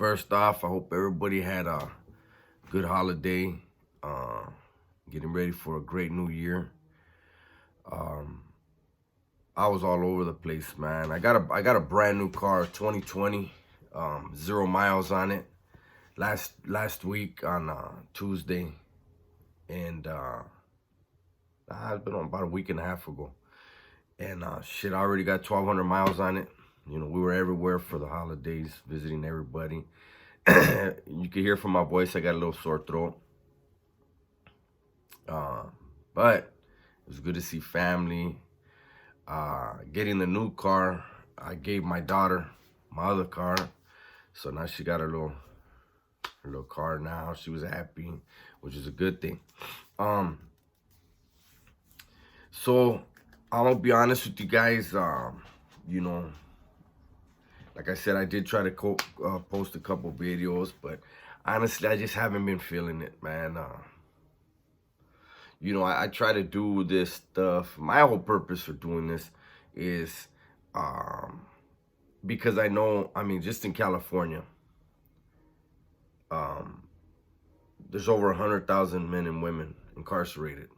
first off, I hope everybody had a good holiday. Uh, Getting ready for a great new year. Um, I was all over the place, man. I got a brand new car, 2020, 0 miles on it. Last week on Tuesday, and it's been on about a week and a half ago. And shit, I already got 1,200 miles on it. You know, we were everywhere for the holidays, visiting everybody. You can hear from my voice, I got a little sore throat. Uh, but it was good to see family. Getting the new car, I gave my daughter my other car, so now she got her little car now. She was happy, which is a good thing. Um, so I'm gonna be honest with you guys. You know, like I said, I did try to post a couple videos, but honestly, I just haven't been feeling it, man. I try to do this stuff. My whole purpose for doing this is um, because I know, I mean, just in California, um, there's over 100,000 men and women incarcerated.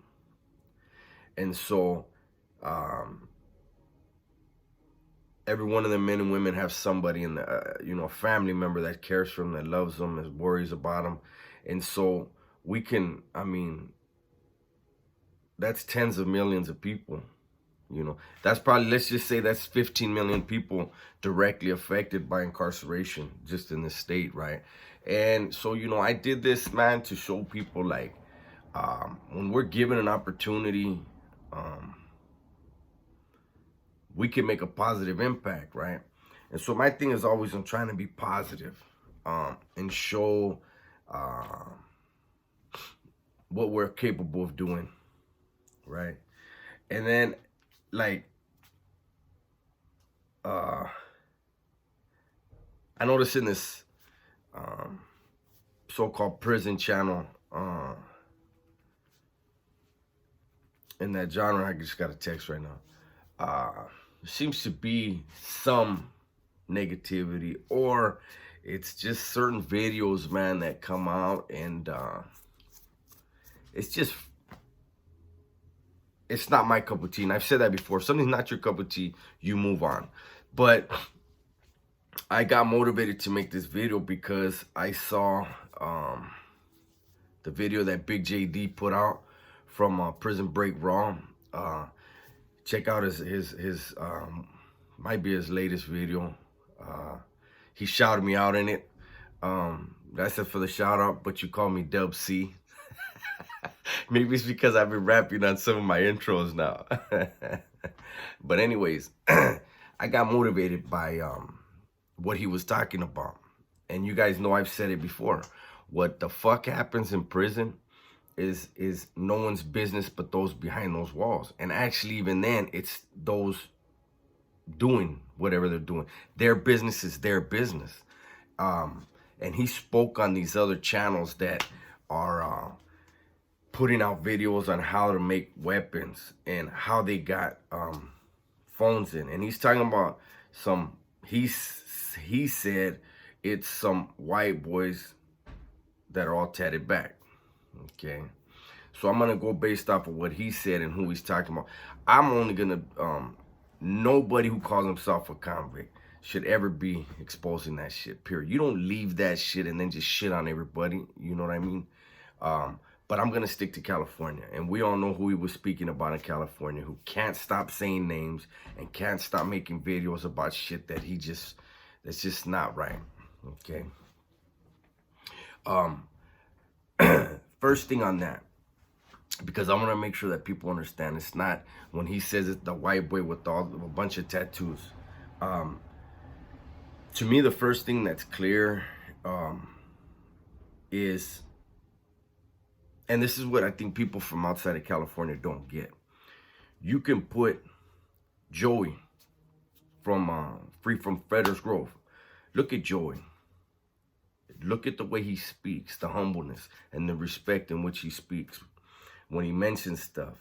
And so um, every one of the men and women have somebody in the, a family member that cares for them, that loves them, that worries about them. And so I mean, that's tens of millions of people. That's probably, let's just say that's 15 million people directly affected by incarceration just in the state, right? And so, I did this, man, to show people like, when we're given an opportunity, um, we can make a positive impact, right? And so my thing is always I'm trying to be positive, and show uh, what we're capable of doing, right? And then, like, I noticed in this um, so-called prison channel, in that genre, I just got a text right now. There seems to be some negativity, or it's just certain videos, man, that come out, and it's just, it's not my cup of tea. And I've said that before. If something's not your cup of tea, you move on. But I got motivated to make this video because I saw the video that Big JD put out from Prison Break Raw. Check out his might be his latest video. He shouted me out in it. That's it for the shout out, but you call me Dub C. Maybe it's because I've been rapping on some of my intros now. But anyways, I got motivated by what he was talking about. And you guys know I've said it before. What the fuck happens in prison is no one's business but those behind those walls. And actually, even then, it's those doing whatever they're doing. Their business is their business. And he spoke on these other channels that are putting out videos on how to make weapons and how they got phones in. And he's talking about he said it's some white boys that are all tatted back. Okay. So I'm going to go based off of what he said and who he's talking about. I'm only going to, nobody who calls himself a convict should ever be exposing that shit, period. You don't leave that shit and then just shit on everybody. You know what I mean? But I'm going to stick to California. And we all know who he was speaking about in California, who can't stop saying names and can't stop making videos about shit that that's just not right. Okay. First thing on that, because I want to make sure that people understand, it's not when he says it's the white boy with a bunch of tattoos. To me, the first thing that's clear is, and this is what I think people from outside of California don't get. You can put Joey from Free from Frederick's Grove. Look at Joey. Look at the way he speaks, the humbleness and the respect in which he speaks when he mentions stuff.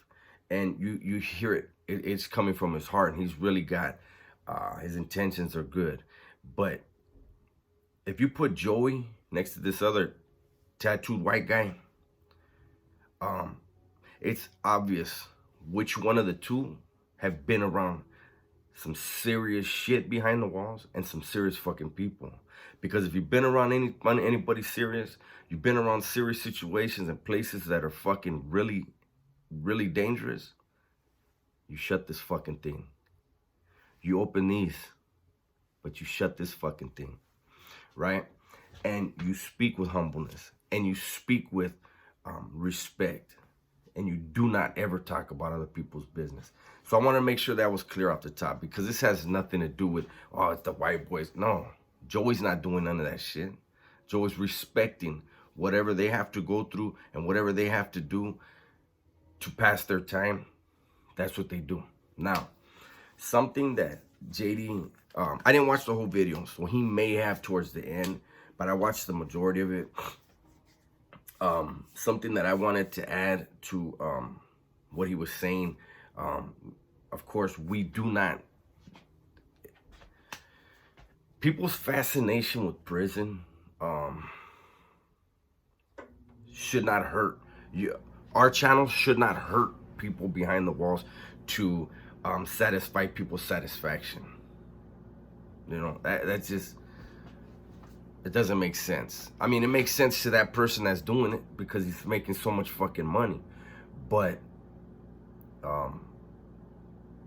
And you hear it, it's coming from his heart, and he's really got, his intentions are good. But if you put Joey next to this other tattooed white guy, it's obvious which one of the two have been around some serious shit behind the walls and some serious fucking people. Because if you've been around anybody serious, you've been around serious situations and places that are fucking really, really dangerous, you shut this fucking thing. You open these, but you shut this fucking thing, right? And you speak with humbleness, and you speak with respect, and you do not ever talk about other people's business. So I want to make sure that was clear off the top, because this has nothing to do with, oh, it's the white boys. No, Joey's not doing none of that shit. Joey's respecting whatever they have to go through and whatever they have to do to pass their time. That's what they do. Now, something that JD, I didn't watch the whole video, so he may have towards the end, but I watched the majority of it. Something that I wanted to add to what he was saying, of course, we do not, people's fascination with prison should not hurt you. Our channel should not hurt people behind the walls to satisfy people's satisfaction. You know, that's just, it doesn't make sense. I mean, it makes sense to that person that's doing it because he's making so much fucking money. But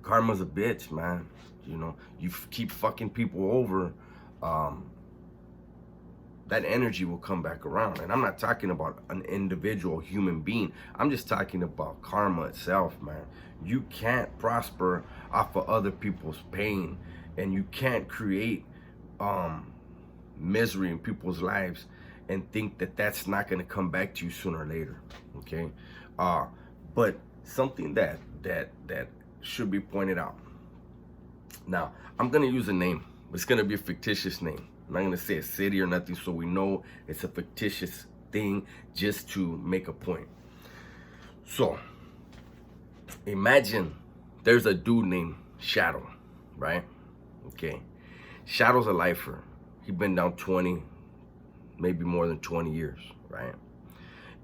karma's a bitch, man. You know, you keep fucking people over, that energy will come back around. And I'm not talking about an individual human being. I'm just talking about karma itself, man. You can't prosper off of other people's pain, and you can't create misery in people's lives and think that that's not going to come back to you sooner or later. Okay, but something that should be pointed out. Now, I'm going to use a name. It's going to be a fictitious name. I'm not going to say a city or nothing, so we know it's a fictitious thing just to make a point. So, imagine there's a dude named Shadow, right? Okay. Shadow's a lifer. He's been down 20, maybe more than 20 years, right?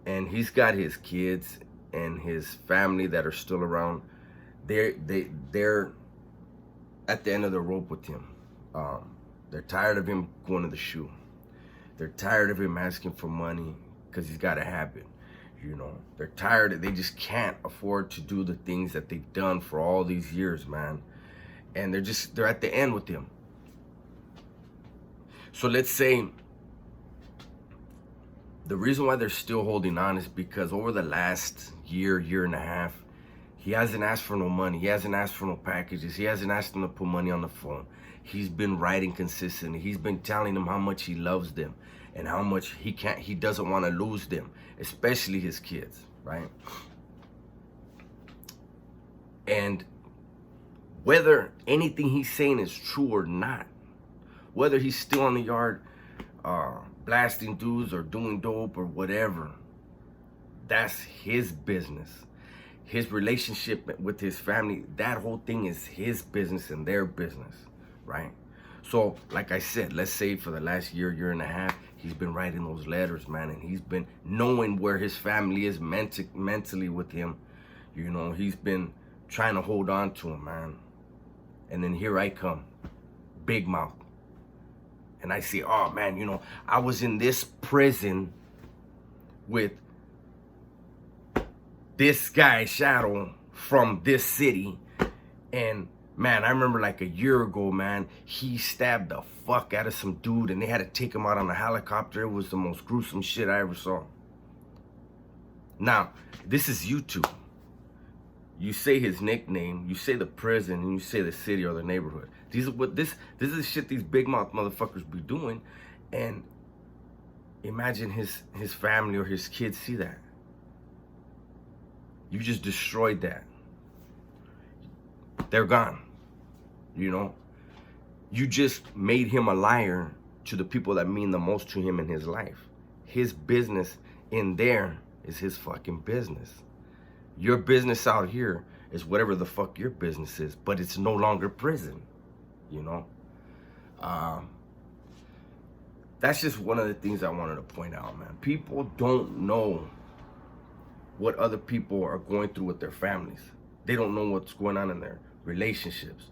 And he's got his kids and his family that are still around. They're at the end of the rope with him. They're tired of him going to the shoe. They're tired of him asking for money because he's got a habit. You know, they're tired. They just can't afford to do the things that they've done for all these years, man. And they're at the end with him. So let's say the reason why they're still holding on is because over the last year and a half, he hasn't asked for no money. He hasn't asked for no packages. He hasn't asked them to put money on the phone. He's been writing consistently. He's been telling them how much he loves them and how much he doesn't want to lose them, especially his kids, right? And whether anything he's saying is true or not, whether he's still on the yard blasting dudes or doing dope or whatever, that's his business. His relationship with his family, that whole thing is his business and their business, right? So, like I said, let's say for the last year and a half, he's been writing those letters, man, and he's been knowing where his family is mentally with him. You know, he's been trying to hold on to him, man. And then here I come, big mouth. And I say, oh, man, you know, I was in this prison with this guy, Shadow, from this city. And, man, I remember like a year ago, man, he stabbed the fuck out of some dude and they had to take him out on a helicopter. It was the most gruesome shit I ever saw. Now, this is YouTube. You say his nickname, you say the prison, and you say the city or the neighborhood. This is the shit these big mouth motherfuckers be doing. And imagine his family or his kids see that. You just destroyed that. They're gone. You know? You just made him a liar to the people that mean the most to him in his life. His business in there is his fucking business. Your business out here is whatever the fuck your business is, but it's no longer prison, you know? That's just one of the things I wanted to point out, man. People don't know what other people are going through with their families. They don't know what's going on in their relationships.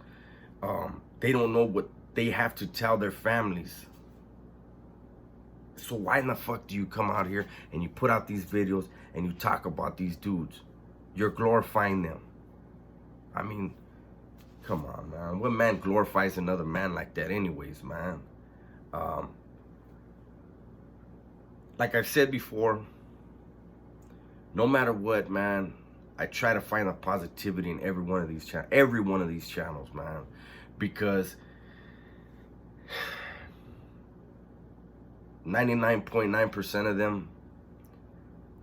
They don't know what they have to tell their families. So why in the fuck do you come out here and you put out these videos and you talk about these dudes? You're glorifying them. I mean, come on, man. What man glorifies another man like that anyways, man? Like I've said before, no matter what, man, I try to find a positivity in every one of these channels, man, because 99.9% of them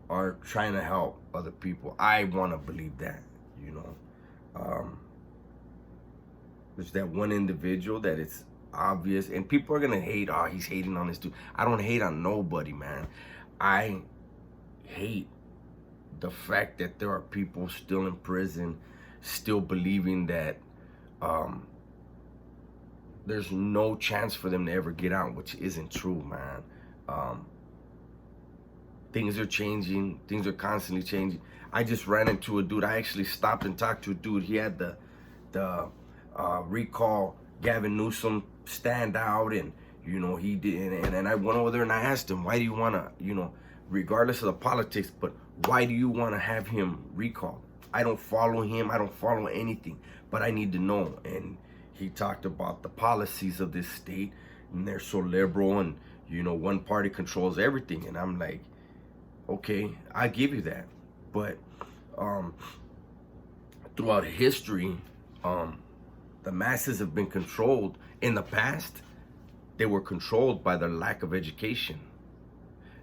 are trying to help other people. I want to believe that, you know. There's that one individual that it's obvious, and people are gonna hate. Oh, he's hating on this dude. I don't hate on nobody, man. I hate the fact that there are people still in prison, still believing that there's no chance for them to ever get out, which isn't true, man. Things are changing. Things are constantly changing. I just ran into a dude. I actually stopped and talked to a dude. He had the recall Gavin Newsom stand out, and you know he did, and I went over there and I asked him, why do you want to, you know, regardless of the politics, but why do you want to have him recalled? I don't follow him, I don't follow anything, but I need to know. And he talked about the policies of this state, and they're so liberal, and you know, one party controls everything. And I'm like, okay, I give you that, but throughout history, the masses have been controlled. In the past, they were controlled by their lack of education.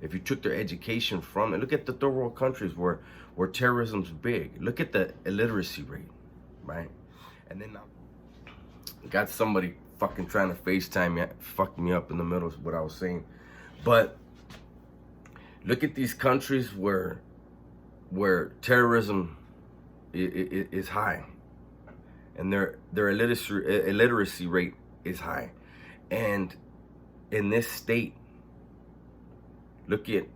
If you took their education from it, look at the third world countries where terrorism's big. Look at the illiteracy rate, right? And then got somebody fucking trying to FaceTime me, fucked me up in the middle of what I was saying. But look at these countries where terrorism is high, and their illiteracy rate is high. And in this state, look at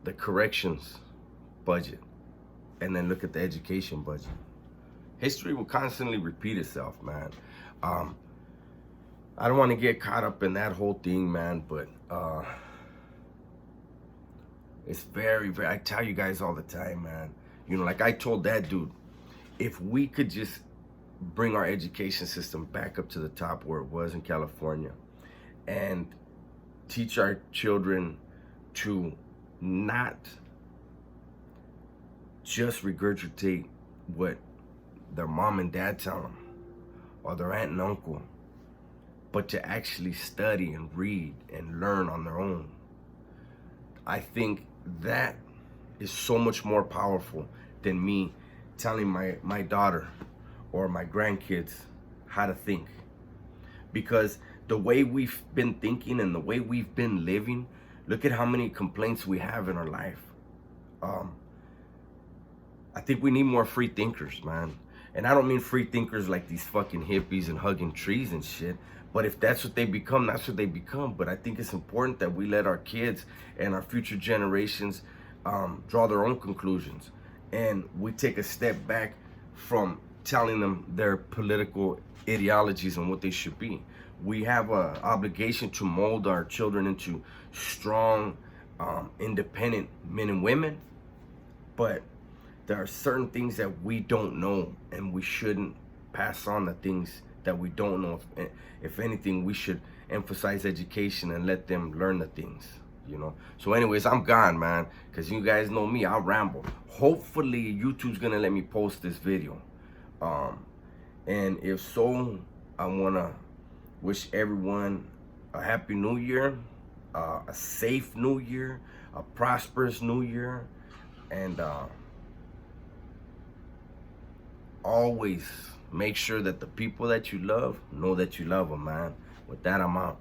the corrections budget, and then look at the education budget. History will constantly repeat itself, man. I don't want to get caught up in that whole thing, man, but it's very, very, I tell you guys all the time, man. You know, like I told that dude, if we could just bring our education system back up to the top where it was in California, and teach our children to not just regurgitate what their mom and dad tell them, or their aunt and uncle, but to actually study and read and learn on their own. I think that is so much more powerful than me telling my daughter or my grandkids how to think. Because the way we've been thinking and the way we've been living, look at how many complaints we have in our life. I think we need more free thinkers, man. And I don't mean free thinkers like these fucking hippies and hugging trees and shit. But if that's what they become, that's what they become. But I think it's important that we let our kids and our future generations draw their own conclusions. And we take a step back from telling them their political ideologies and what they should be. We have an obligation to mold our children into strong, independent men and women. But there are certain things that we don't know, and we shouldn't pass on the things that we don't know. If anything, we should emphasize education and let them learn the things, you know. So anyways, I'm gone, man, because you guys know me, I'll ramble. Hopefully YouTube's gonna let me post this video, and if so, I want to wish everyone a happy new year, a safe new year, a prosperous new year, and always make sure that the people that you love know that you love them, man. With that, I'm out.